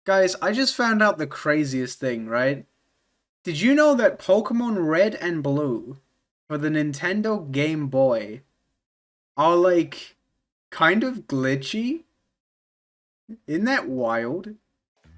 Guys, I just found out the craziest thing, right? Did you know that Pokemon Red and Blue for the Nintendo Game Boy are like kind of glitchy? Isn't that wild?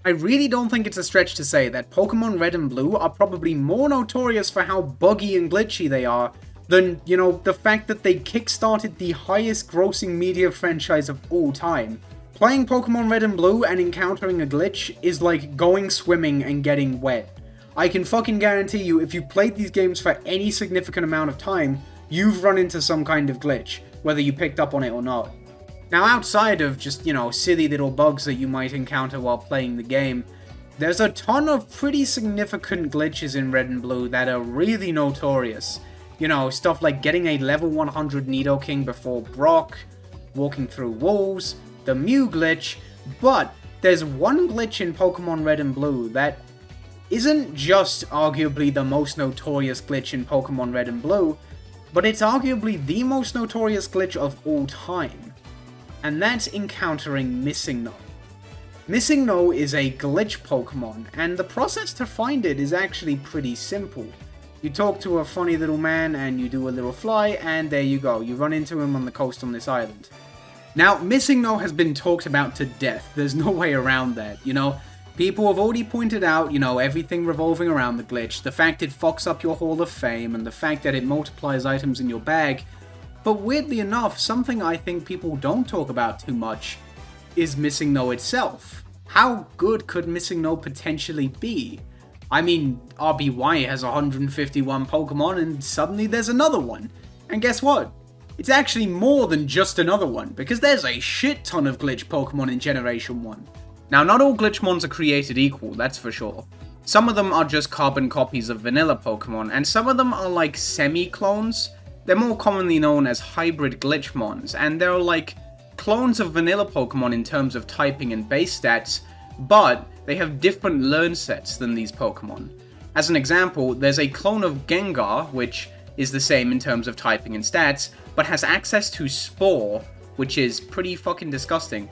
I really don't think it's a stretch to say that Pokemon Red and Blue are probably more notorious for how buggy and glitchy they are than, the fact that they kickstarted the highest grossing media franchise of all time. Playing Pokemon Red and Blue and encountering a glitch is like going swimming and getting wet. I can fucking guarantee you, if you played these games for any significant amount of time, you've run into some kind of glitch, whether you picked up on it or not. Now, outside of just, silly little bugs that you might encounter while playing the game, there's a ton of pretty significant glitches in Red and Blue that are really notorious. Stuff like getting a level 100 Nidoking before Brock, walking through walls, the Mew glitch, but there's one glitch in Pokemon Red and Blue that isn't just arguably the most notorious glitch in Pokemon Red and Blue, but it's arguably the most notorious glitch of all time. And that's encountering Missingno. Missingno is a glitch Pokemon, and the process to find it is actually pretty simple. You talk to a funny little man and you do a little fly, and there you go, you run into him on the coast on this island. Now, Missingno has been talked about to death, there's no way around that, People have already pointed out, everything revolving around the glitch, the fact it fucks up your Hall of Fame, and the fact that it multiplies items in your bag. But weirdly enough, something I think people don't talk about too much is Missingno itself. How good could Missingno potentially be? I mean, RBY has 151 Pokemon and suddenly there's another one. And guess what? It's actually more than just another one, because there's a shit ton of glitch Pokemon in Generation 1. Now, not all Glitchmons are created equal, that's for sure. Some of them are just carbon copies of vanilla Pokemon, and some of them are like semi-clones. They're more commonly known as hybrid Glitchmons, and they're like clones of vanilla Pokemon in terms of typing and base stats, but they have different learn sets than these Pokemon. As an example, there's a clone of Gengar, which is the same in terms of typing and stats, but has access to Fourh, which is pretty fucking disgusting.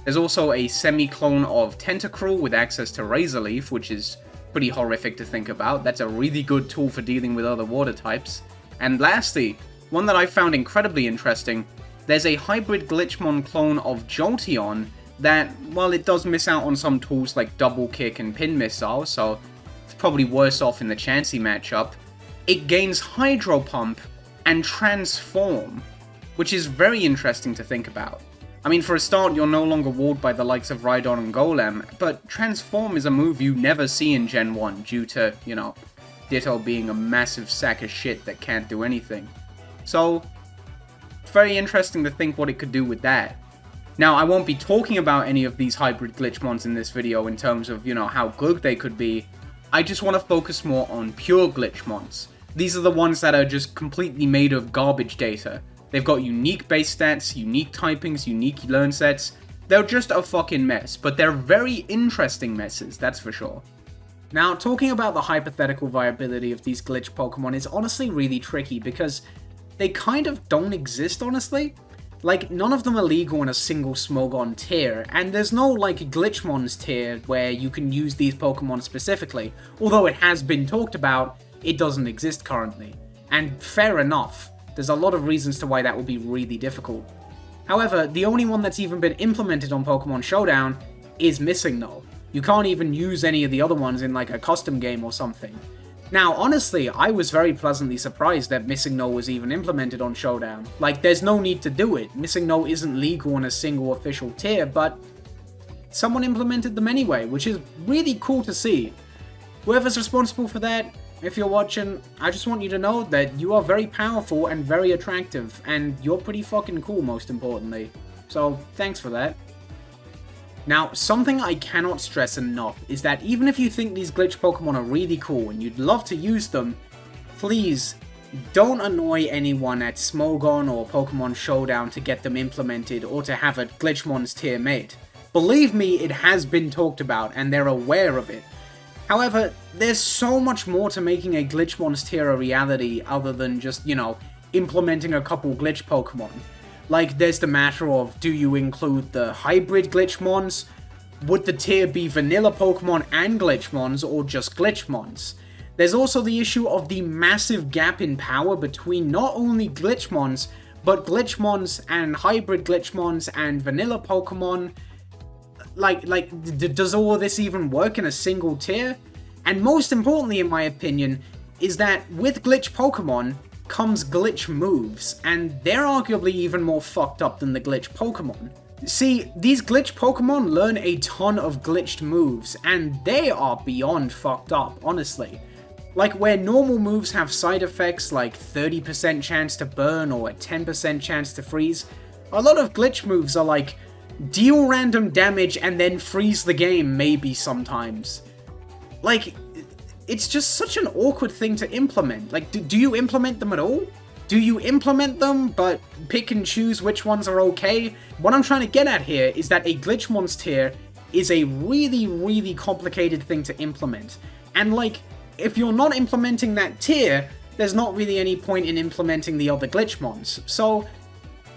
There's also a semi-clone of Tentacruel with access to Razor Leaf, which is pretty horrific to think about. That's a really good tool for dealing with other water types. And lastly, one that I found incredibly interesting, there's a hybrid Glitchmon clone of Jolteon that, while it does miss out on some tools like Double Kick and Pin Missile, so it's probably worse off in the Chansey matchup, it gains Hydro Pump and Transform, which is very interesting to think about. I mean, for a start, you're no longer walled by the likes of Rhydon and Golem, but Transform is a move you never see in Gen 1 due to, Ditto being a massive sack of shit that can't do anything. So, it's very interesting to think what it could do with that. Now, I won't be talking about any of these hybrid Glitchmons in this video in terms of, how good they could be. I just want to focus more on pure Glitchmons. These are the ones that are just completely made of garbage data. They've got unique base stats, unique typings, unique learn sets. They're just a fucking mess, but they're very interesting messes, that's for sure. Now, talking about the hypothetical viability of these glitch Pokemon is honestly really tricky because they kind of don't exist, honestly. Like, none of them are legal in a single Smogon tier, and there's no, Glitchmons tier where you can use these Pokemon specifically. Although it has been talked about, it doesn't exist currently. And fair enough. There's a lot of reasons to why that would be really difficult. However, the only one that's even been implemented on Pokemon Showdown is Missingno. You can't even use any of the other ones in a custom game or something. Now, honestly, I was very pleasantly surprised that Missingno was even implemented on Showdown. There's no need to do it. Missingno isn't legal in a single official tier, but someone implemented them anyway, which is really cool to see. Whoever's responsible for that, if you're watching, I just want you to know that you are very powerful and very attractive, and you're pretty fucking cool, most importantly. So, thanks for that. Now, something I cannot stress enough is that even if you think these glitch Pokemon are really cool and you'd love to use them, please don't annoy anyone at Smogon or Pokemon Showdown to get them implemented or to have a Glitchmons tier made. Believe me, it has been talked about and they're aware of it. However, there's so much more to making a Glitchmons tier a reality other than just, implementing a couple glitch Pokemon. There's the matter of, do you include the hybrid Glitchmons? would the tier be vanilla Pokemon and Glitchmons, or just Glitchmons? There's also the issue of the massive gap in power between not only Glitchmons, but Glitchmons and hybrid Glitchmons and vanilla Pokemon. Does all of this even work in a single tier? And most importantly, in my opinion, is that with glitch Pokemon comes glitch moves, and they're arguably even more fucked up than the glitch Pokemon. See, these glitch Pokemon learn a ton of glitched moves, and they are beyond fucked up, honestly. Like, where normal moves have side effects like 30% chance to burn or a 10% chance to freeze, a lot of glitch moves are like, deal random damage and then freeze the game maybe sometimes. Like, it's just such an awkward thing to implement. Like, do you implement them at all? Do you implement them, but pick and choose which ones are okay? What I'm trying to get at here is that a Glitchmons tier is a really, really complicated thing to implement. And like, if you're not implementing that tier, there's not really any point in implementing the other Glitchmons. So,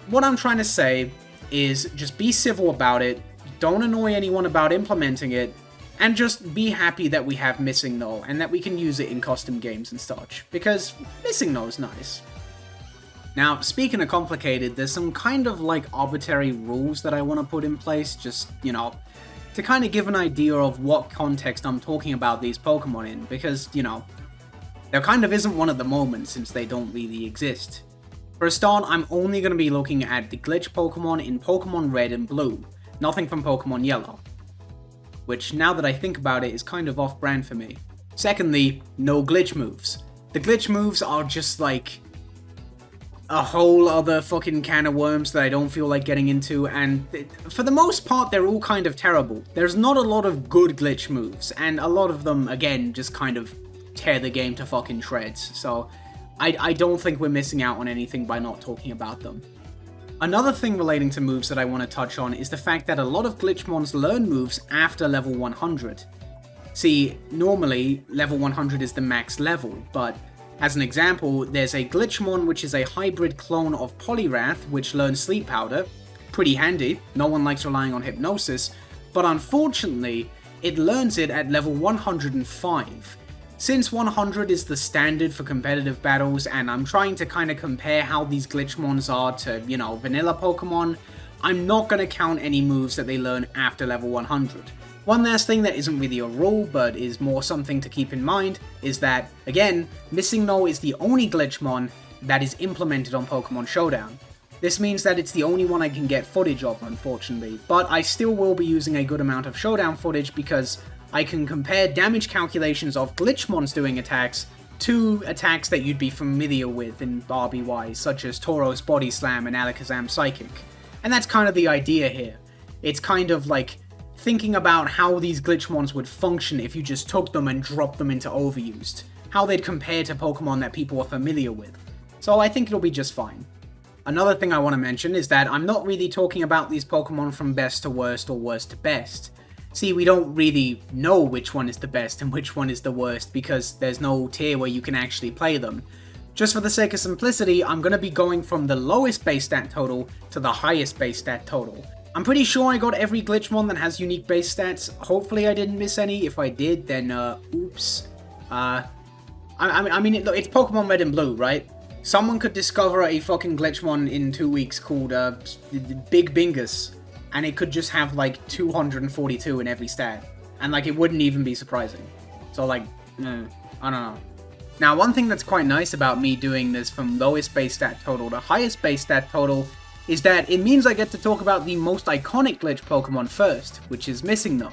what I'm trying to say is just be civil about it, don't annoy anyone about implementing it, and just be happy that we have Missingno and that we can use it in custom games and such, because Missingno is nice. Now, speaking of complicated, there's some kind of like arbitrary rules that I want to put in place, just, you know, to kind of give an idea of what context I'm talking about these Pokemon in, because, you know, there kind of isn't one at the moment since they don't really exist. For a start, I'm only going to be looking at the glitch Pokemon in Pokemon Red and Blue, nothing from Pokemon Yellow, which now that I think about it is kind of off-brand for me. Secondly, no glitch moves. The glitch moves are just like a whole other fucking can of worms that I don't feel like getting into, and for the most part they're all kind of terrible. There's not a lot of good glitch moves, and a lot of them, again, just kind of tear the game to fucking shreds, so I don't think we're missing out on anything by not talking about them. Another thing relating to moves that I want to touch on is the fact that a lot of Glitchmons learn moves after level 100. See, normally, level 100 is the max level, but as an example, there's a Glitchmon which is a hybrid clone of Poliwrath which learns Sleep Powder. Pretty handy, no one likes relying on Hypnosis, but unfortunately, it learns it at level 105. Since 100 is the standard for competitive battles, and I'm trying to kind of compare how these Glitchmons are to, you know, vanilla Pokemon, I'm not going to count any moves that they learn after level 100. One last thing that isn't really a rule, but is more something to keep in mind, is that, again, Missingno is the only Glitchmon that is implemented on Pokemon Showdown. This means that it's the only one I can get footage of, unfortunately, but I still will be using a good amount of Showdown footage because I can compare damage calculations of Glitchmons doing attacks to attacks that you'd be familiar with in RBY, such as Tauros Body Slam and Alakazam Psychic. And that's kind of the idea here. It's kind of like thinking about how these Glitchmons would function if you just took them and dropped them into Overused. How they'd compare to Pokemon that people are familiar with. So I think it'll be just fine. Another thing I want to mention is that I'm not really talking about these Pokemon from best to worst or worst to best. See, we don't really know which one is the best and which one is the worst because there's no tier where you can actually play them. Just for the sake of simplicity, I'm going to be going from the lowest base stat total to the highest base stat total. I'm pretty sure I got every Glitchmon that has unique base stats. Hopefully I didn't miss any. If I did, then oops. I mean, it's Pokemon Red and Blue, right? Someone could discover a fucking Glitchmon in 2 weeks called Big Bingus, and it could just have like 242 in every stat, and like it wouldn't even be surprising. So like, I don't know. Now, one thing that's quite nice about me doing this from lowest base stat total to highest base stat total is that it means I get to talk about the most iconic glitch Pokemon first, which is Missingno.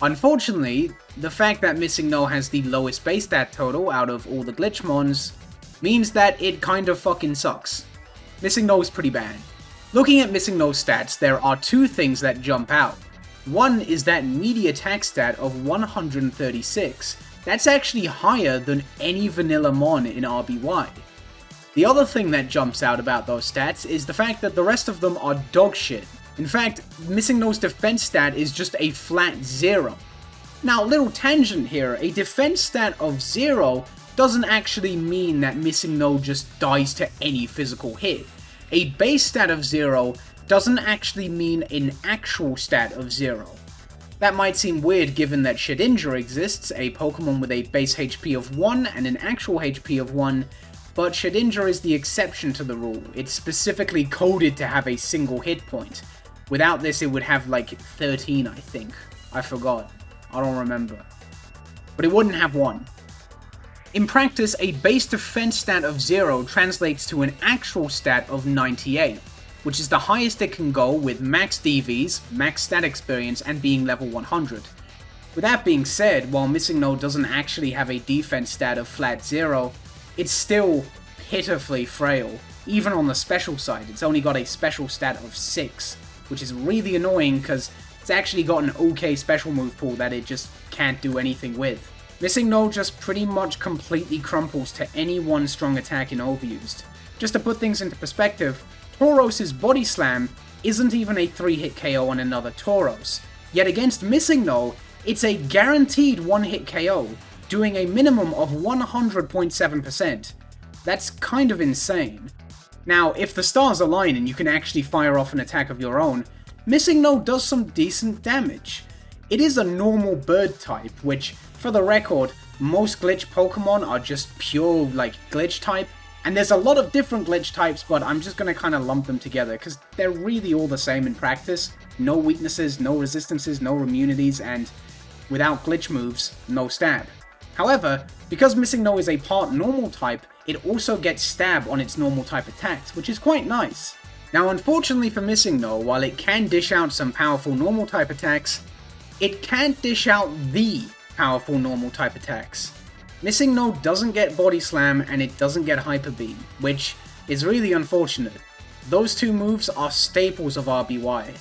Unfortunately, the fact that Missingno has the lowest base stat total out of all the Glitchmons means that it kind of fucking sucks. Missingno is pretty bad. Looking at Missingno's stats, there are two things that jump out. One is that meaty attack stat of 136. That's actually higher than any vanilla mon in RBY. The other thing that jumps out about those stats is the fact that the rest of them are dog shit. In fact, Missingno's defense stat is just a flat 0. Now, little tangent here, a defense stat of 0 doesn't actually mean that Missingno just dies to any physical hit. A base stat of 0 doesn't actually mean an actual stat of 0. That might seem weird given that Shedinja exists, a Pokemon with a base HP of 1 and an actual HP of 1, but Shedinja is the exception to the rule. It's specifically coded to have a single hit point. Without this it would have like 13, I think. I forgot. I don't remember. But it wouldn't have 1. In practice, a base defense stat of 0 translates to an actual stat of 98, which is the highest it can go with max DVs, max stat experience, and being level 100. With that being said, while Missingno doesn't actually have a defense stat of flat 0, it's still pitifully frail. Even on the special side, it's only got a special stat of 6, which is really annoying because it's actually got an okay special move pool that it just can't do anything with. Missingno just pretty much completely crumples to any one strong attack in Overused. Just to put things into perspective, Tauros' Body Slam isn't even a 3-hit KO on another Tauros, yet against Missingno, it's a guaranteed 1-hit KO, doing a minimum of 100.7%. That's kind of insane. Now, if the stars align and you can actually fire off an attack of your own, Missingno does some decent damage. It is a normal bird type, which, for the record, most glitch Pokemon are just pure, like, glitch type, and there's a lot of different glitch types, but I'm just gonna kind of lump them together, because they're really all the same in practice. No weaknesses, no resistances, no immunities, and without glitch moves, no stab. However, because Missingno is a part normal type, it also gets stab on its normal type attacks, which is quite nice. Now unfortunately for Missingno, while it can dish out some powerful normal type attacks, it can't dish out the powerful normal type attacks. Missingno doesn't get Body Slam and it doesn't get Hyper Beam, which is really unfortunate. Those two moves are staples of RBY.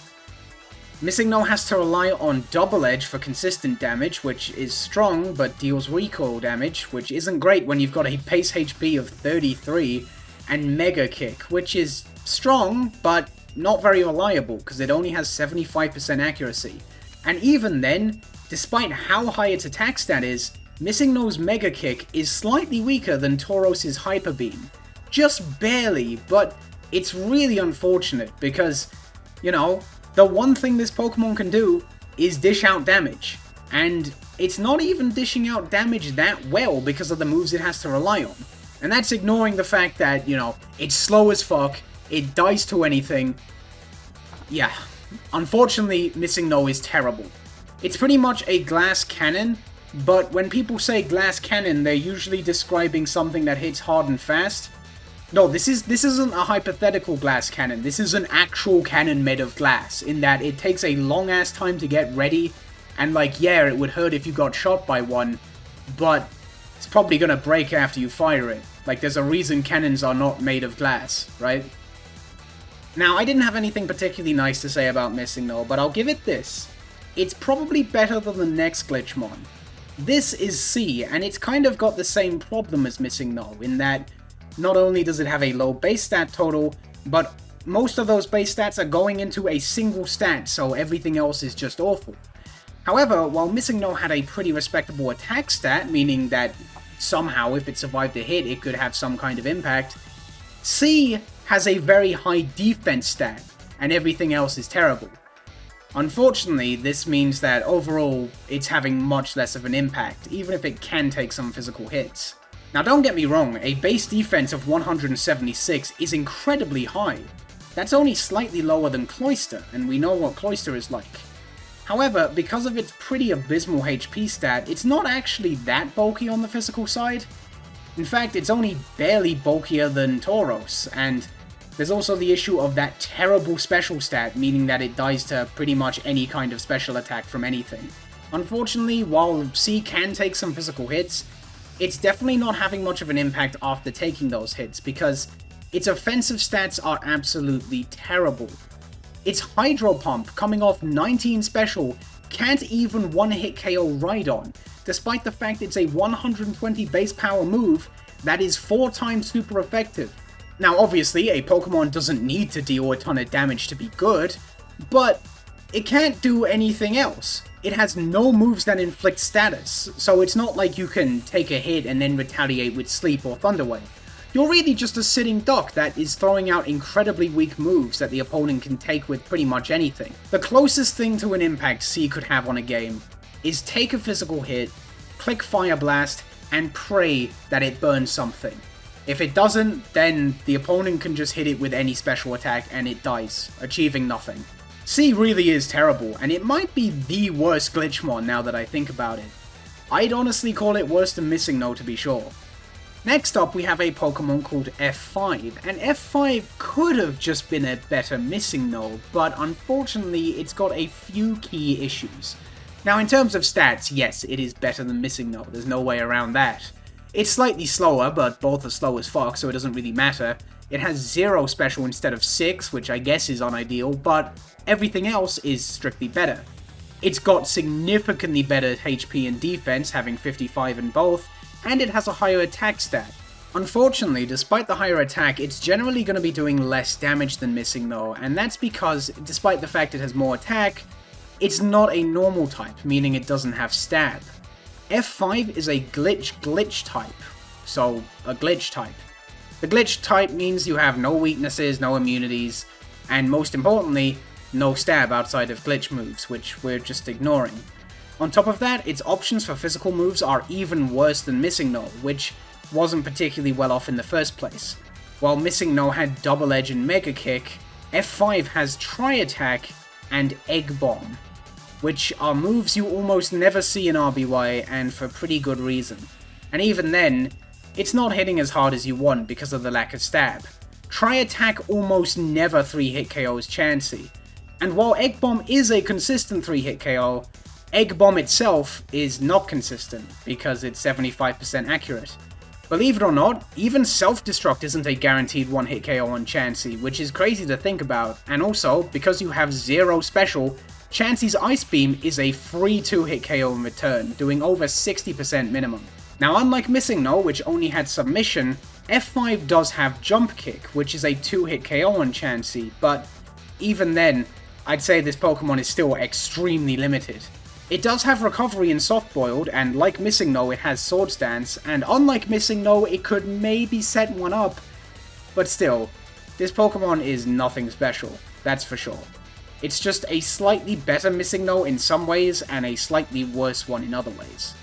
Missingno has to rely on Double Edge for consistent damage, which is strong but deals recoil damage, which isn't great when you've got a base HP of 33, and Mega Kick, which is strong but not very reliable because it only has 75% accuracy. And even then, despite how high its attack stat is, Missingno's Mega Kick is slightly weaker than Tauros' Hyper Beam. Just barely, but it's really unfortunate because, you know, the one thing this Pokemon can do is dish out damage. And it's not even dishing out damage that well because of the moves it has to rely on. And that's ignoring the fact that, you know, it's slow as fuck, it dies to anything. Yeah, unfortunately, Missingno is terrible. It's pretty much a glass cannon, but when people say glass cannon, they're usually describing something that hits hard and fast. No, this isn't a hypothetical glass cannon. This is an actual cannon made of glass, in that it takes a long-ass time to get ready, and like, yeah, it would hurt if you got shot by one, but it's probably gonna break after you fire it. Like, there's a reason cannons are not made of glass, right? Now, I didn't have anything particularly nice to say about Missingno, but I'll give it this. It's probably better than the next Glitchmon. This is C, and it's kind of got the same problem as Missingno, in that not only does it have a low base stat total, but most of those base stats are going into a single stat, so everything else is just awful. However, while Missingno had a pretty respectable attack stat, meaning that somehow if it survived a hit it could have some kind of impact, C has a very high defense stat, and everything else is terrible. Unfortunately, this means that overall it's having much less of an impact, even if it can take some physical hits. Now don't get me wrong, a base defense of 176 is incredibly high. That's only slightly lower than Cloyster, and we know what Cloyster is like. However, because of its pretty abysmal HP stat, it's not actually that bulky on the physical side. In fact, it's only barely bulkier than Tauros, and there's also the issue of that terrible special stat, meaning that it dies to pretty much any kind of special attack from anything. Unfortunately, while C can take some physical hits, it's definitely not having much of an impact after taking those hits, because its offensive stats are absolutely terrible. Its Hydro Pump, coming off 19 special, can't even one-hit KO Rhydon, despite the fact it's a 120 base power move that is 4 times super effective. Now obviously, a Pokemon doesn't need to deal a ton of damage to be good, but it can't do anything else. It has no moves that inflict status, so it's not like you can take a hit and then retaliate with Sleep or Thunder Wave. you're really just a sitting duck that is throwing out incredibly weak moves that the opponent can take with pretty much anything. The closest thing to an impact C could have on a game is take a physical hit, click Fire Blast, and pray that it burns something. If it doesn't, then the opponent can just hit it with any special attack and it dies, achieving nothing. C really is terrible, and it might be the worst Glitchmon now that I think about it. I'd honestly call it worse than Missingno to be sure. Next up we have a Pokemon called F5, and F5 could have just been a better Missingno, but unfortunately it's got a few key issues. Now in terms of stats, yes, it is better than Missingno, there's no way around that. It's slightly slower, but both are slow as fuck, so it doesn't really matter. It has 0 special instead of 6, which I guess is unideal, but everything else is strictly better. It's got significantly better HP and defense, having 55 in both, and it has a higher attack stat. Unfortunately, despite the higher attack, it's generally going to be doing less damage than Missingno, and that's because, despite the fact it has more attack, it's not a normal type, meaning it doesn't have stab. F5 is a glitch type, so a glitch type. The glitch type means you have no weaknesses, no immunities, and most importantly, no stab outside of glitch moves, which we're just ignoring. On top of that, its options for physical moves are even worse than Missingno, which wasn't particularly well off in the first place. While Missingno had Double Edge and Mega Kick, F5 has Tri-Attack and Egg Bomb, which are moves you almost never see in RBY, and for pretty good reason. And even then, it's not hitting as hard as you want because of the lack of stab. Tri-Attack almost never 3-hit KOs Chansey, and while Egg Bomb is a consistent 3-hit KO, Egg Bomb itself is not consistent because it's 75% accurate. Believe it or not, even Self-Destruct isn't a guaranteed 1-hit KO on Chansey, which is crazy to think about, and also, because you have 0 special, Chansey's Ice Beam is a free 2-hit KO in return, doing over 60% minimum. Now unlike Missingno, which only had Submission, F5 does have Jump Kick, which is a 2-hit KO on Chansey, but even then, I'd say this Pokemon is still extremely limited. It does have Recovery in Soft Boiled, and like Missingno it has Swords Dance, and unlike Missingno it could maybe set one up, but still, this Pokemon is nothing special, that's for sure. It's just a slightly better Missingno in some ways, and a slightly worse one in other ways.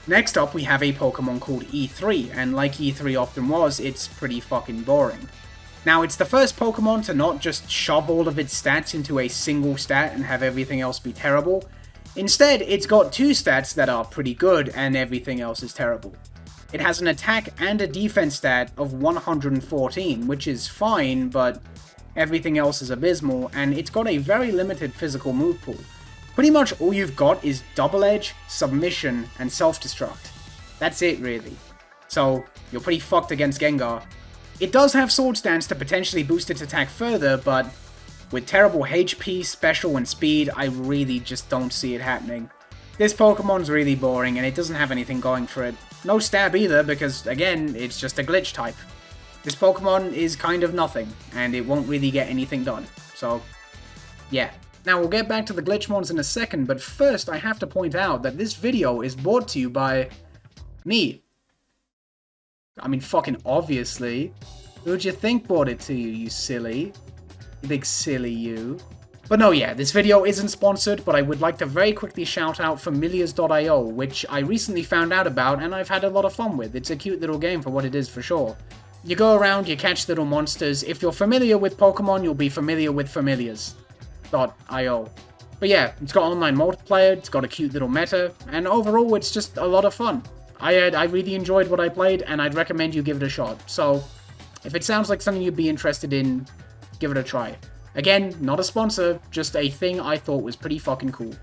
Next up we have a Pokemon called E3, and like E3 often was, it's pretty fucking boring. Now it's the first Pokemon to not just shove all of its stats into a single stat and have everything else be terrible. Instead, it's got 2 stats that are pretty good and everything else is terrible. It has an attack and a defense stat of 114, which is fine, but everything else is abysmal, and it's got a very limited physical move pool. Pretty much all you've got is Double Edge, Submission, and Self-Destruct. That's it, really. So, you're pretty fucked against Gengar. It does have Swords Dance to potentially boost its attack further, but with terrible HP, special, and speed, I really just don't see it happening. This Pokemon's really boring, and it doesn't have anything going for it. No stab either, because, again, it's just a glitch type. This Pokemon is kind of nothing, and it won't really get anything done. So, yeah. Now, we'll get back to the Glitchmons in a second, but first I have to point out that this video is brought to you by me. I mean, fucking obviously. Who'd you think brought it to you, you silly? You big silly you. But no, yeah, this video isn't sponsored, but I would like to very quickly shout out Familiars.io, which I recently found out about and I've had a lot of fun with. It's a cute little game for what it is for sure. You go around, you catch little monsters. If you're familiar with Pokemon, you'll be familiar with Familiars.io. But yeah, it's got online multiplayer, it's got a cute little meta, and overall it's just a lot of fun. I really enjoyed what I played, and I'd recommend you give it a shot. So, if it sounds like something you'd be interested in, give it a try. Again, not a sponsor, just a thing I thought was pretty fucking cool.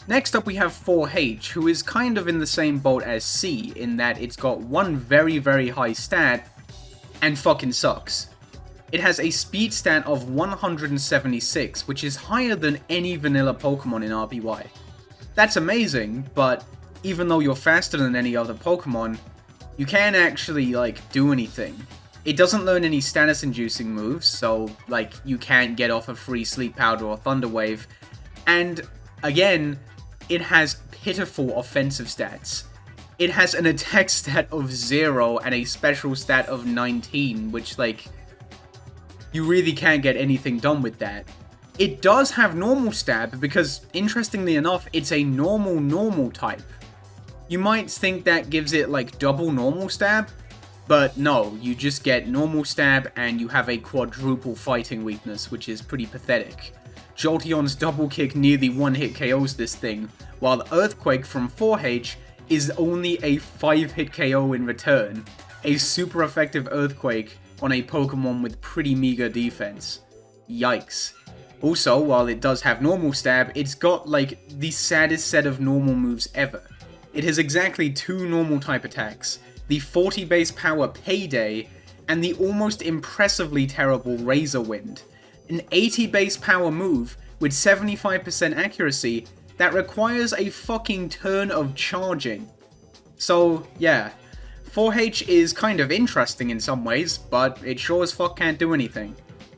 Next up we have Fourh, who is kind of in the same boat as C, in that it's got one very, very high stat, and fucking sucks. It has a speed stat of 176, which is higher than any vanilla Pokemon in RBY. That's amazing, but even though you're faster than any other Pokemon, you can't actually, do anything. It doesn't learn any status-inducing moves, so, you can't get off a free Sleep Powder or Thunder Wave, and, again, it has pitiful offensive stats. it has an attack stat of 0 and a special stat of 19, which, like, you really can't get anything done with that. It does have normal stab because, interestingly enough, it's a normal type. You might think that gives it, like, double normal stab, but no, you just get normal stab and you have a quadruple fighting weakness, which is pretty pathetic. Jolteon's double kick nearly one-hit KOs this thing, while Earthquake from Fourh is only a 5-hit KO in return. A super effective Earthquake on a Pokemon with pretty meager defense. Yikes. Also, while it does have normal stab, it's got, like, the saddest set of normal moves ever. It has exactly 2 normal type attacks, the 40 base power Payday, and the almost impressively terrible Razor Wind. An 80 base power move with 75% accuracy that requires a fucking turn of charging. So, yeah. Fourh is kind of interesting in some ways, but it sure as fuck can't do anything.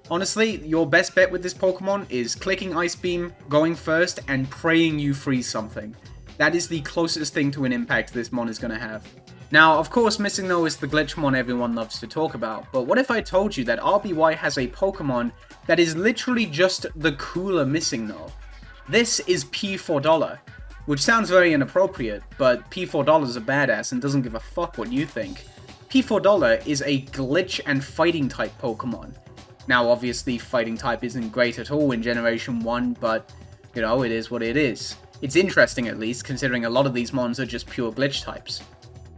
Honestly, your best bet with this Pokemon is clicking Ice Beam, going first, and praying you freeze something. That is the closest thing to an impact this mon is going to have. Now, of course, Missingno is the Glitchmon everyone loves to talk about, but what if I told you that RBY has a Pokemon that is literally just the cooler Missingno? This is P4$, which sounds very inappropriate, but P4$ is a badass and doesn't give a fuck what you think. P4$ is a glitch and fighting type Pokemon. Now, obviously, fighting type isn't great at all in Generation 1, but, you know, it is what it is. It's interesting at least, considering a lot of these mons are just pure glitch types.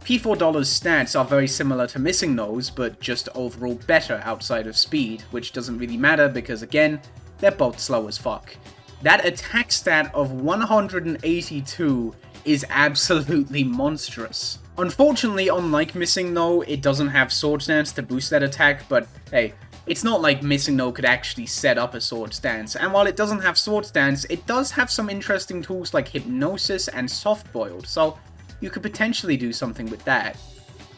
P4$'s stats are very similar to Missingno's, but just overall better outside of speed, which doesn't really matter because, again, they're both slow as fuck. That attack stat of 182 is absolutely monstrous. Unfortunately, unlike Missingno, it doesn't have Swords Dance to boost that attack, but hey, it's not like Missingno could actually set up a Swords Dance, and while it doesn't have Swords Dance, it does have some interesting tools like Hypnosis and Soft Boiled, so you could potentially do something with that.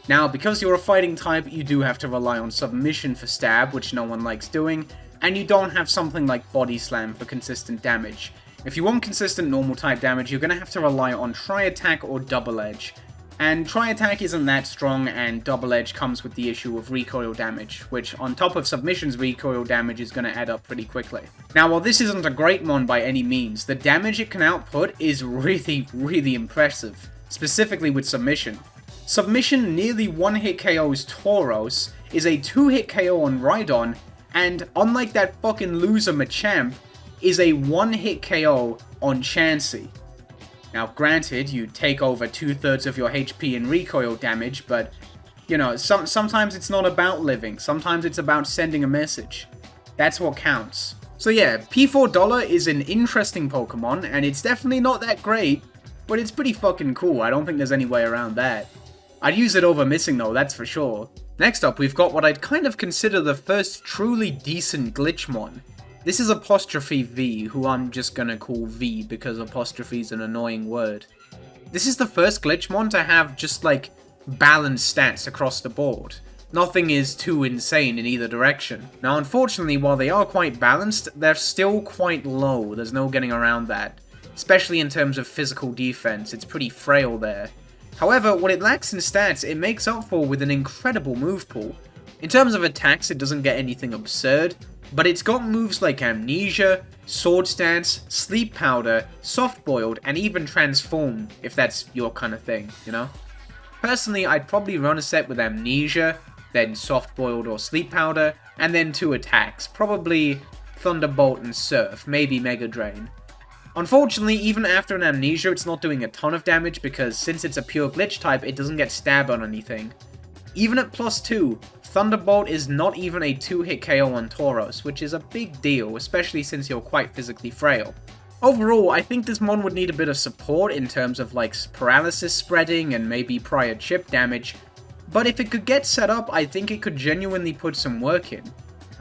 Now, because you're a fighting type, you do have to rely on Submission for stab, which no one likes doing, and you don't have something like Body Slam for consistent damage. If you want consistent normal type damage, you're going to have to rely on Tri-Attack or Double Edge. And Tri-Attack isn't that strong, and Double Edge comes with the issue of recoil damage, which on top of Submission's recoil damage is going to add up pretty quickly. Now, while this isn't a great mon by any means, the damage it can output is really impressive, specifically with Submission. Submission nearly one-hit KOs Tauros, is a 2-hit KO on Rhydon, and unlike that fucking loser Machamp, is a 1-hit KO on Chansey. Now, granted, you take over 2/3 of your HP in recoil damage, but, you know, sometimes it's not about living, sometimes it's about sending a message. That's what counts. So yeah, P4$ is an interesting Pokemon, and it's definitely not that great, but it's pretty fucking cool. I don't think there's any way around that. I'd use it over Missingno, that's for sure. Next up, we've got what I'd kind of consider the first truly decent Glitchmon. This is Apostrophe V, who I'm just gonna call V because apostrophe is an annoying word. This is the first Glitchmon to have just, like, balanced stats across the board. Nothing is too insane in either direction. Now, unfortunately, while they are quite balanced, they're still quite low. There's no getting around that. Especially in terms of physical defense, it's pretty frail there. However, what it lacks in stats, it makes up for with an incredible move pool. In terms of attacks, it doesn't get anything absurd, but it's got moves like Amnesia, Swords Dance, Sleep Powder, Soft Boiled, and even Transform, if that's your kind of thing, you know? Personally, I'd probably run a set with Amnesia, then Soft Boiled or Sleep Powder, and then 2 attacks, probably Thunderbolt and Surf, maybe Mega Drain. Unfortunately, even after an Amnesia, it's not doing a ton of damage because since it's a pure glitch type, it doesn't get stab on anything. Even at +2, Thunderbolt is not even a 2-hit KO on Tauros, which is a big deal, especially since you're quite physically frail. Overall, I think this mon would need a bit of support in terms of like paralysis spreading and maybe prior chip damage, but if it could get set up, I think it could genuinely put some work in.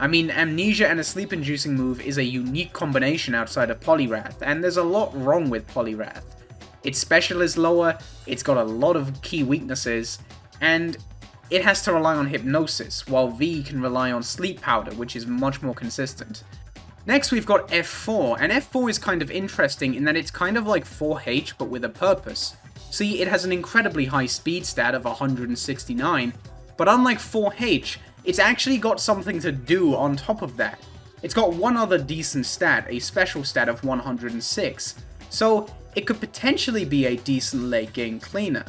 I mean, Amnesia and a sleep-inducing move is a unique combination outside of Poliwrath, and there's a lot wrong with Poliwrath. Its special is lower, it's got a lot of key weaknesses, and it has to rely on Hypnosis, while V can rely on Sleep Powder, which is much more consistent. Next we've got F4, and F4 is kind of interesting in that it's kind of like Fourh but with a purpose. See, it has an incredibly high speed stat of 169, but unlike Fourh, it's actually got something to do on top of that. It's got one other decent stat, a special stat of 106, so it could potentially be a decent late game cleaner.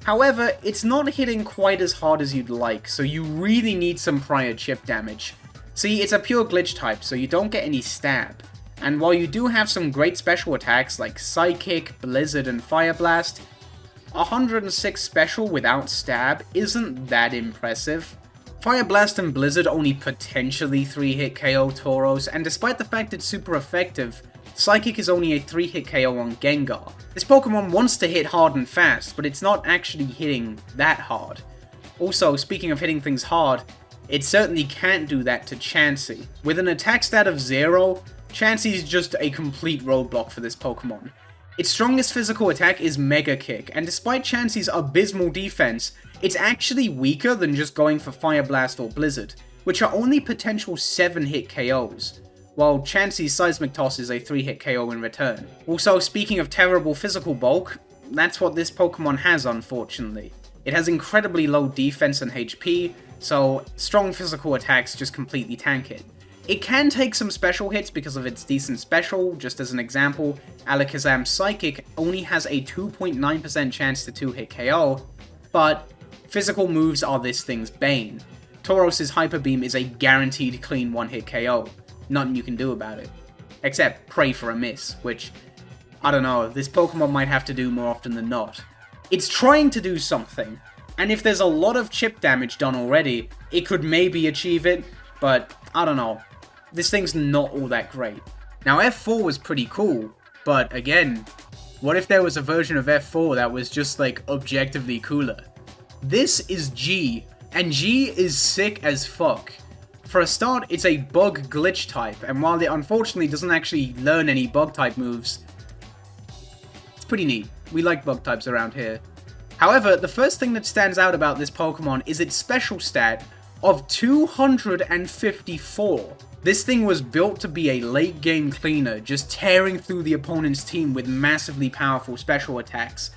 However, it's not hitting quite as hard as you'd like, so you really need some prior chip damage. See, it's a pure glitch type, so you don't get any stab. And while you do have some great special attacks like Psychic, Blizzard, and Fire Blast, 106 special without stab isn't that impressive. Fire Blast and Blizzard only potentially 3-hit KO Tauros, and despite the fact it's super effective, Psychic is only a 3-hit KO on Gengar. This Pokemon wants to hit hard and fast, but it's not actually hitting that hard. Also, speaking of hitting things hard, it certainly can't do that to Chansey. With an attack stat of 0, Chansey's just a complete roadblock for this Pokemon. Its strongest physical attack is Mega Kick, and despite Chansey's abysmal defense, it's actually weaker than just going for Fire Blast or Blizzard, which are only potential 7-hit KOs, while Chansey's Seismic Toss is a 3-hit KO in return. Also, speaking of terrible physical bulk, that's what this Pokemon has, unfortunately. It has incredibly low defense and HP, so strong physical attacks just completely tank it. It can take some special hits because of its decent special. Just as an example, Alakazam's Psychic only has a 2.9% chance to 2-hit KO, but physical moves are this thing's bane. Tauros' Hyper Beam is a guaranteed clean 1-hit KO. Nothing you can do about it. Except pray for a miss, which, I don't know, this Pokemon might have to do more often than not. It's trying to do something, and if there's a lot of chip damage done already, it could maybe achieve it, but I don't know. This thing's not all that great. Now, F4 was pretty cool, but again, what if there was a version of F4 that was just like objectively cooler? This is G, and G is sick as fuck. For a start, it's a bug glitch type, and while it unfortunately doesn't actually learn any bug type moves, it's pretty neat. We like bug types around here. However, the first thing that stands out about this Pokemon is its special stat of 254. This thing was built to be a late game cleaner, just tearing through the opponent's team with massively powerful special attacks.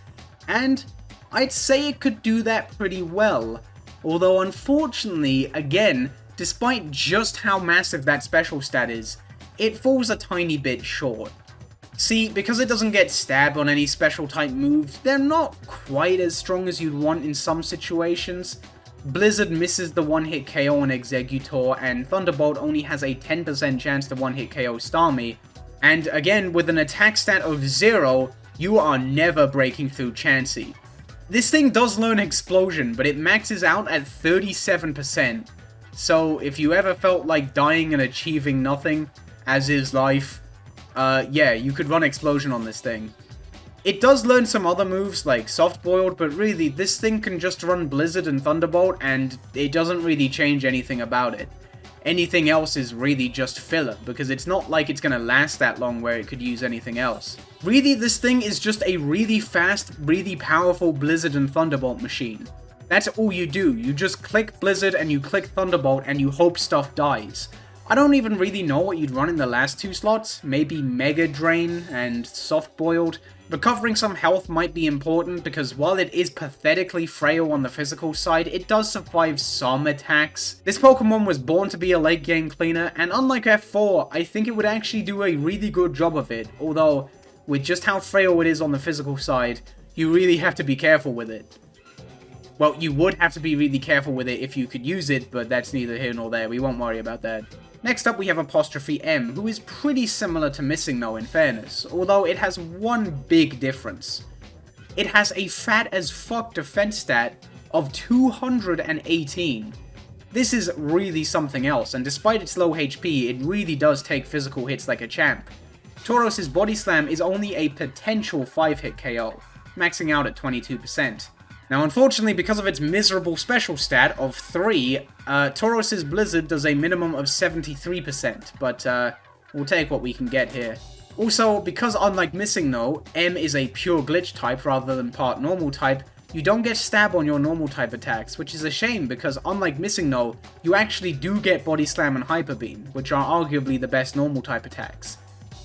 And I'd say it could do that pretty well. Although unfortunately, again, despite just how massive that special stat is, it falls a tiny bit short. See, because it doesn't get stab on any special type moves, they're not quite as strong as you'd want in some situations. Blizzard misses the 1-hit KO on Exeggutor, and Thunderbolt only has a 10% chance to 1-hit KO Starmie. And again, with an attack stat of 0, you are never breaking through Chansey. This thing does learn Explosion, but it maxes out at 37%. So if you ever felt like dying and achieving nothing, as is life, yeah, you could run Explosion on this thing. It does learn some other moves like Soft Boiled, but really, this thing can just run Blizzard and Thunderbolt, and it doesn't really change anything about it. Anything else is really just filler, because it's not like it's gonna last that long where it could use anything else. Really, this thing is just a really fast, really powerful Blizzard and Thunderbolt machine. That's all you do. You just click Blizzard and you click Thunderbolt and you hope stuff dies. I don't even really know what you'd run in the last 2 slots, maybe Mega Drain and Soft Boiled. Recovering some health might be important because while it is pathetically frail on the physical side, it does survive some attacks. This Pokemon was born to be a late game cleaner, and unlike F4, I think it would actually do a really good job of it, although with just how frail it is on the physical side, you really have to be careful with it. Well, you would have to be really careful with it if you could use it, but that's neither here nor there, we won't worry about that. Next up we have Apostrophe M, who is pretty similar to Missingno in fairness, although it has one big difference. It has a fat as fuck defense stat of 218. This is really something else, and despite its low HP, it really does take physical hits like a champ. Tauros' Body Slam is only a potential 5-hit KO, maxing out at 22%. Now unfortunately, because of its miserable special stat of 3, Tauros' Blizzard does a minimum of 73%, but we'll take what we can get here. Also, because unlike Missingno, M is a pure glitch type rather than part normal type, you don't get stab on your normal type attacks, which is a shame because unlike Missingno, you actually do get Body Slam and Hyper Beam, which are arguably the best normal type attacks.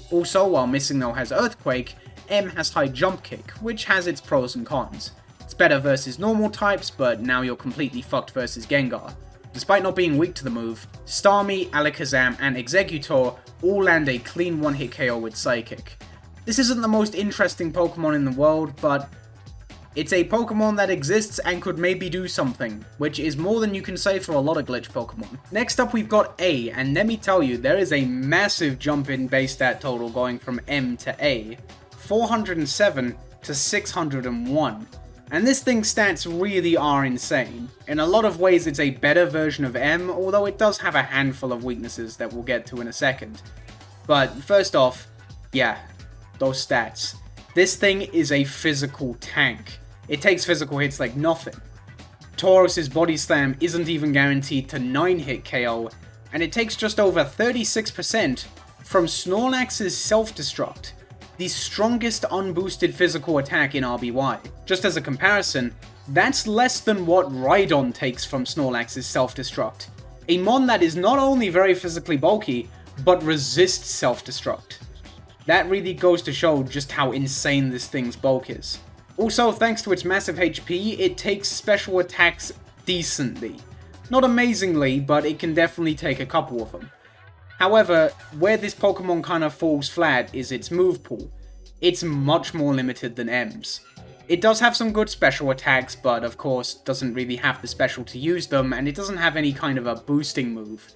Also, while Missingno has Earthquake, M has high jump kick, which has its pros and cons. It's better versus normal types, but now you're completely fucked versus Gengar. Despite not being weak to the move, Starmie, Alakazam, and Exeggutor all land a clean one-hit KO with Psychic. This isn't the most interesting Pokemon in the world, but it's a Pokemon that exists and could maybe do something, which is more than you can say for a lot of glitch Pokemon. Next up we've got A, and let me tell you, there is a massive jump in base stat total going from M to A. 407 to 601. And this thing's stats really are insane. In a lot of ways it's a better version of M, although it does have a handful of weaknesses that we'll get to in a second. But first off, yeah, those stats. This thing is a physical tank. It takes physical hits like nothing. Tauros' Body Slam isn't even guaranteed to 9-hit KO, and it takes just over 36% from Snorlax's Self-Destruct, the strongest unboosted physical attack in RBY. Just as a comparison, that's less than what Rhydon takes from Snorlax's Self-Destruct, a mon that is not only very physically bulky, but resists Self-Destruct. That really goes to show just how insane this thing's bulk is. Also, thanks to its massive HP, it takes special attacks decently. Not amazingly, but it can definitely take a couple of them. However, where this Pokemon kind of falls flat is its move pool. It's much more limited than M's. It does have some good special attacks, but of course doesn't really have the special to use them, and it doesn't have any kind of a boosting move.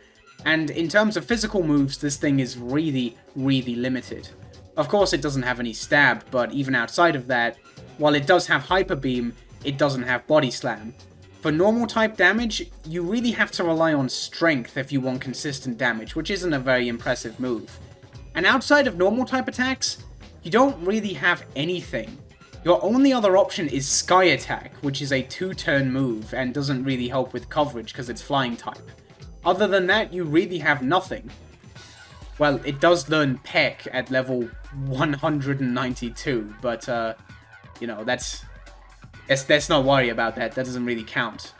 And in terms of physical moves, this thing is really, really limited. Of course it doesn't have any stab, but even outside of that, while it does have Hyper Beam, it doesn't have Body Slam. For normal type damage, you really have to rely on strength if you want consistent damage, which isn't a very impressive move. And outside of normal type attacks, you don't really have anything. Your only other option is Sky Attack, which is a 2-turn move and doesn't really help with coverage because it's flying type. Other than that, you really have nothing. Well, it does learn Peck at level 192, but you know, let's not worry about that, that doesn't really count.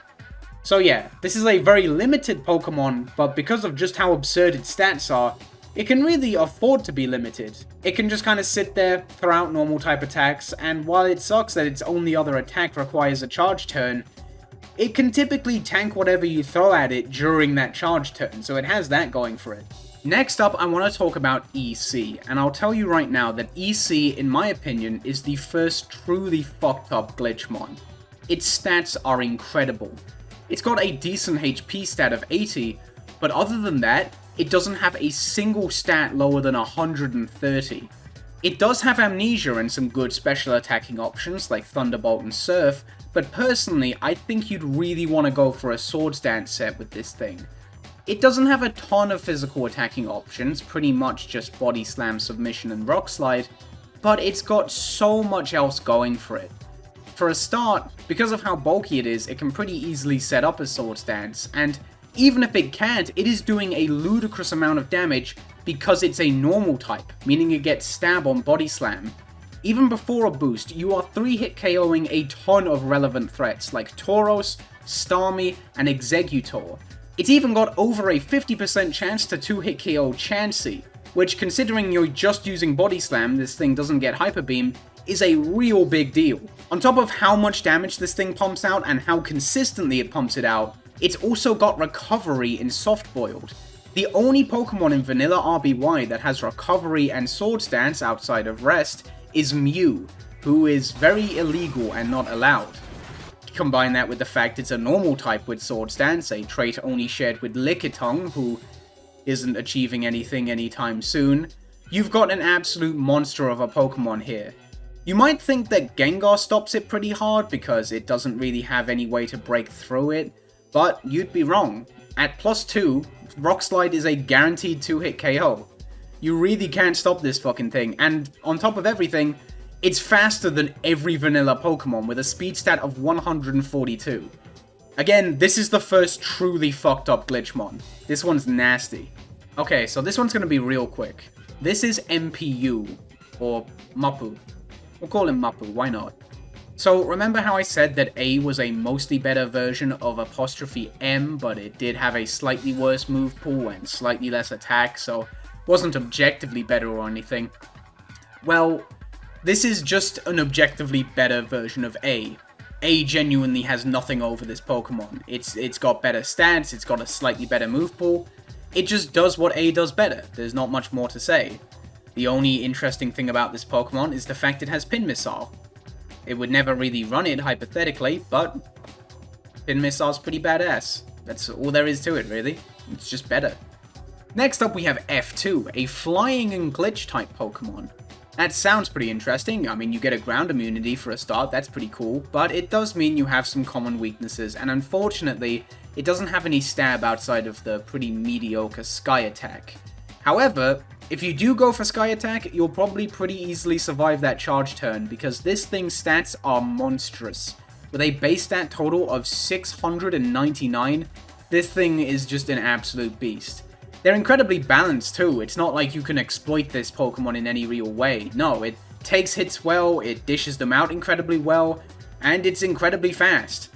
So yeah, this is a very limited Pokemon, but because of just how absurd its stats are, it can really afford to be limited. It can just kind of sit there, throw out normal type attacks, and while it sucks that its only other attack requires a charge turn, it can typically tank whatever you throw at it during that charge turn, so it has that going for it. Next up, I want to talk about EC, and I'll tell you right now that EC, in my opinion, is the first truly fucked up Glitchmon. Its stats are incredible. It's got a decent HP stat of 80, but other than that, it doesn't have a single stat lower than 130. It does have Amnesia and some good special attacking options like Thunderbolt and Surf, but personally, I think you'd really want to go for a Swords Dance set with this thing. It doesn't have a ton of physical attacking options, pretty much just Body Slam, Submission, and Rock Slide, but it's got so much else going for it. For a start, because of how bulky it is, it can pretty easily set up a Swords Dance, and even if it can't, it is doing a ludicrous amount of damage because it's a normal type, meaning it gets Stab on Body Slam. Even before a boost, you are 3-hit KOing a ton of relevant threats like Tauros, Starmie, and Exeggutor. It's even got over a 50% chance to 2-hit KO Chansey, which, considering you're just using Body Slam, this thing doesn't get Hyper Beam, is a real big deal. On top of how much damage this thing pumps out and how consistently it pumps it out, it's also got Recovery in Soft Boiled. The only Pokemon in vanilla RBY that has Recovery and Swords Dance outside of Rest is Mew, who is very illegal and not allowed. Combine that with the fact it's a normal type with Swords Dance, a trait only shared with Lickitung, who isn't achieving anything anytime soon, you've got an absolute monster of a Pokemon here. You might think that Gengar stops it pretty hard because it doesn't really have any way to break through it, but you'd be wrong. At +2, Rock Slide is a guaranteed 2-hit KO. You really can't stop this fucking thing, and on top of everything, it's faster than every vanilla Pokemon with a speed stat of 142. Again, this is the first truly fucked up Glitchmon. This one's nasty. Okay, so this one's gonna be real quick. This is MPU, or Mapu. We'll call him Mapu, why not? So remember how I said that A was a mostly better version of apostrophe M, but it did have a slightly worse move pool and slightly less attack, so wasn't objectively better or anything? Well, This is just an objectively better version of A. A genuinely has nothing over this Pokemon. It's got better stats, it's got a slightly better move pool. It just does what A does better. There's not much more to say. The only interesting thing about this Pokemon is the fact it has Pin Missile. It would never really run it, hypothetically, but Pin Missile's pretty badass. That's all there is to it, really. It's just better. Next up we have F2, a flying and glitch type Pokemon. That sounds pretty interesting. I mean, you get a ground immunity for a start, that's pretty cool, but it does mean you have some common weaknesses, and unfortunately, it doesn't have any stab outside of the pretty mediocre Sky Attack. However, if you do go for Sky Attack, you'll probably pretty easily survive that charge turn, because this thing's stats are monstrous. With a base stat total of 699, this thing is just an absolute beast. They're incredibly balanced too. It's not like you can exploit this Pokemon in any real way. No, it takes hits well, it dishes them out incredibly well, and it's incredibly fast.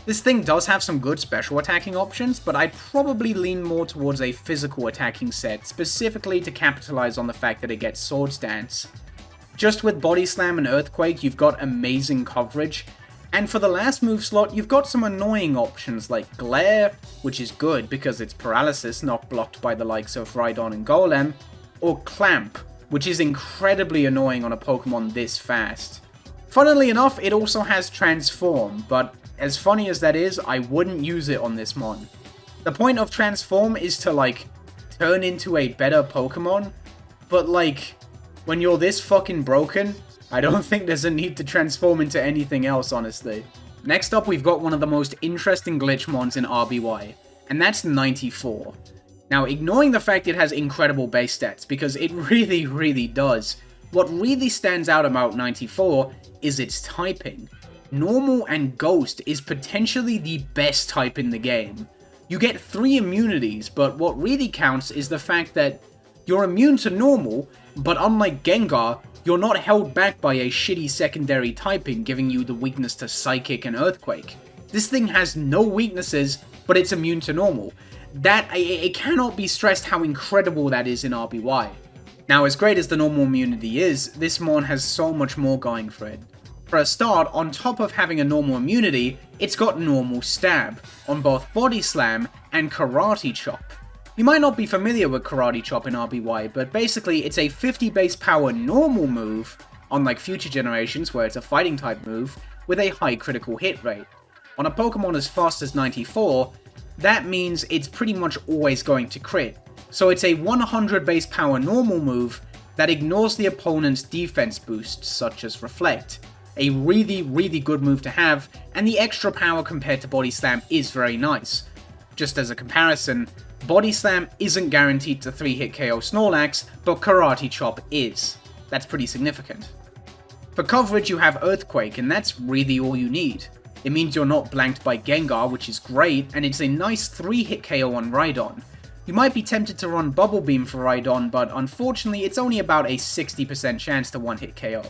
This thing does have some good special attacking options, but I'd probably lean more towards a physical attacking set, specifically to capitalize on the fact that it gets Swords Dance. Just with Body Slam and Earthquake, you've got amazing coverage, and for the last move slot, you've got some annoying options like Glare, which is good because it's paralysis not blocked by the likes of Rhydon and Golem, or Clamp, which is incredibly annoying on a Pokemon this fast. Funnily enough, it also has Transform, but as funny as that is, I wouldn't use it on this mon. The point of Transform is to, like, turn into a better Pokemon, but, like, when you're this fucking broken, I don't think there's a need to transform into anything else, honestly. Next up, we've got one of the most interesting Glitchmons in RBY, and that's 94. Now, ignoring the fact it has incredible base stats, because it really does, what really stands out about 94 is its typing. Normal and Ghost is potentially the best type in the game. You get 3 immunities, but what really counts is the fact that you're immune to Normal, but unlike Gengar, you're not held back by a shitty secondary typing giving you the weakness to Psychic and Earthquake. This thing has no weaknesses, but it's immune to Normal. It cannot be stressed how incredible that is in RBY. Now, as great as the Normal immunity is, this mon has so much more going for it. For a start, on top of having a normal immunity, it's got Normal Stab, on both Body Slam and Karate Chop. You might not be familiar with Karate Chop in RBY, but basically it's a 50 base power normal move, unlike future generations where it's a fighting type move, with a high critical hit rate. On a Pokemon as fast as 94, that means it's pretty much always going to crit. So it's a 100 base power normal move that ignores the opponent's defense boosts, such as Reflect. A really good move to have, and the extra power compared to Body Slam is very nice. Just as a comparison, Body Slam isn't guaranteed to 3-hit KO Snorlax, but Karate Chop is. That's pretty significant. For coverage you have Earthquake, and that's really all you need. It means you're not blanked by Gengar, which is great, and it's a nice 3-hit KO on Rhydon. You might be tempted to run Bubble Beam for Rhydon, but unfortunately it's only about a 60% chance to 1-hit KO.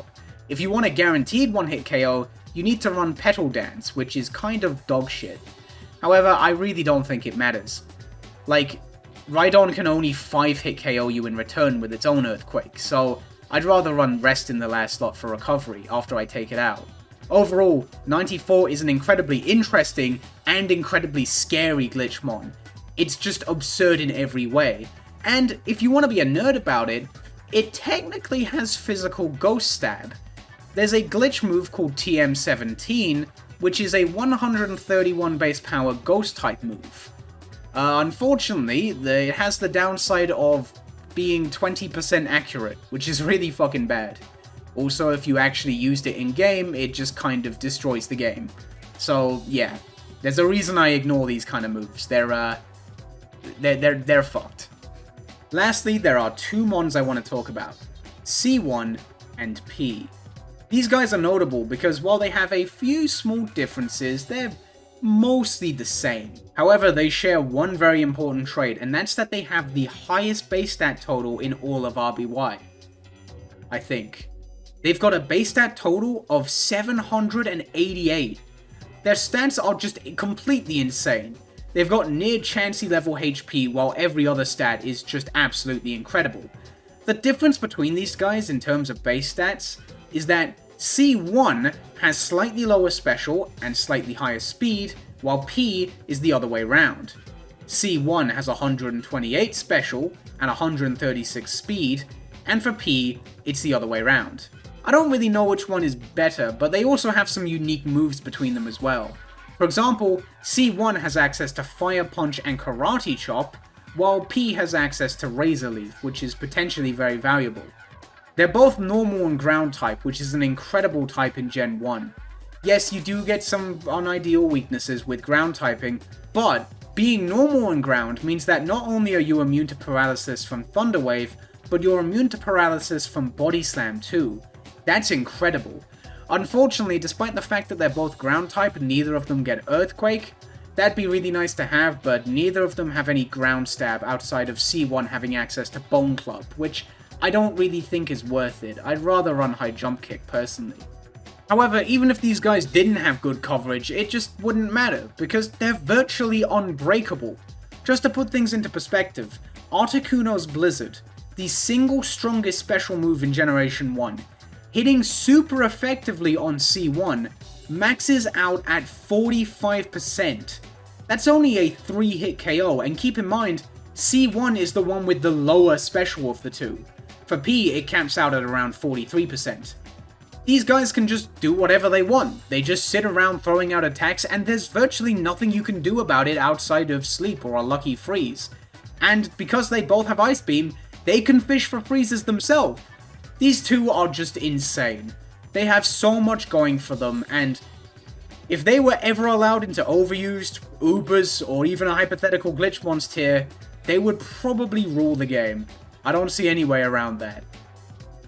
If you want a guaranteed 1-hit KO, you need to run Petal Dance, which is kind of dog shit. However, I really don't think it matters. Like, Rhydon can only 5-hit KO you in return with its own Earthquake, so I'd rather run Rest in the last slot for recovery after I take it out. Overall, 94 is an incredibly interesting and incredibly scary Glitchmon. It's just absurd in every way, and if you want to be a nerd about it, it technically has physical Ghost Stab. There's a glitch move called TM17, which is a 131 base power Ghost type move. Unfortunately, it has the downside of being 20% accurate, which is really fucking bad. Also, if you actually used it in-game, it just kind of destroys the game. So, yeah. There's a reason I ignore these kind of moves. They're fucked. Lastly, there are 2 mons I want to talk about. C1 and P. These guys are notable because while they have a few small differences, they're mostly the same. However, they share one very important trait, and that's that they have the highest base stat total in all of RBY. I think. They've got a base stat total of 788. Their stats are just completely insane. They've got near Chansey level HP while every other stat is just absolutely incredible. The difference between these guys in terms of base stats is that C1 has slightly lower special and slightly higher speed, while P is the other way round. C1 has 128 special and 136 speed, and for P, it's the other way round. I don't really know which one is better, but they also have some unique moves between them as well. For example, C1 has access to Fire Punch and Karate Chop, while P has access to Razor Leaf, which is potentially very valuable. They're both normal and ground type, which is an incredible type in Gen 1. Yes, you do get some unideal weaknesses with ground typing, but being normal and ground means that not only are you immune to paralysis from Thunder Wave, but you're immune to paralysis from Body Slam too. That's incredible. Unfortunately, despite the fact that they're both ground type, neither of them get Earthquake. That'd be really nice to have, but neither of them have any ground stab outside of C1 having access to Bone Club, which I don't really think is worth it. I'd rather run High Jump Kick personally. However, even if these guys didn't have good coverage, it just wouldn't matter, because they're virtually unbreakable. Just to put things into perspective, Articuno's Blizzard, the single strongest special move in Generation 1, hitting super effectively on C1, maxes out at 45%. That's only a 3-hit KO, and keep in mind, C1 is the one with the lower special of the two. For P, it caps out at around 43%. These guys can just do whatever they want. They just sit around throwing out attacks, and there's virtually nothing you can do about it outside of sleep or a lucky freeze. And because they both have Ice Beam, they can fish for freezes themselves. These two are just insane. They have so much going for them, and if they were ever allowed into Overused, Ubers, or even a hypothetical Glitchmons tier, they would probably rule the game. I don't see any way around that.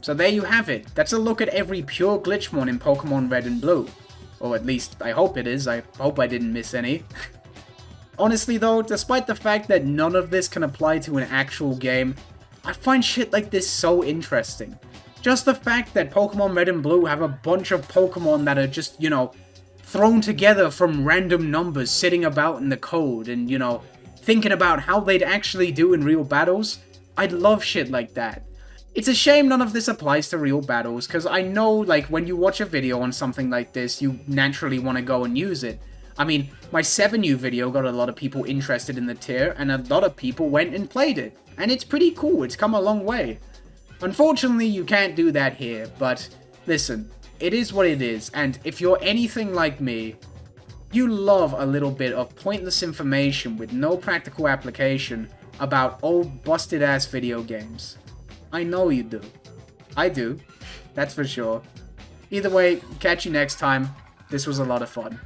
So there you have it. That's a look at every pure Glitchmon in Pokemon Red and Blue. Or at least, I hope it is. I hope I didn't miss any. Honestly though, despite the fact that none of this can apply to an actual game, I find shit like this so interesting. Just the fact that Pokemon Red and Blue have a bunch of Pokemon that are just, thrown together from random numbers sitting about in the code and, thinking about how they'd actually do in real battles. I'd love shit like that. It's a shame none of this applies to real battles, because I know, when you watch a video on something like this, you naturally want to go and use it. I mean, my 7U video got a lot of people interested in the tier, and a lot of people went and played it. And it's pretty cool, it's come a long way. Unfortunately, you can't do that here, but listen, it is what it is, and if you're anything like me, you love a little bit of pointless information with no practical application about old busted-ass video games. I know you do. I do. That's for sure. Either way, catch you next time. This was a lot of fun.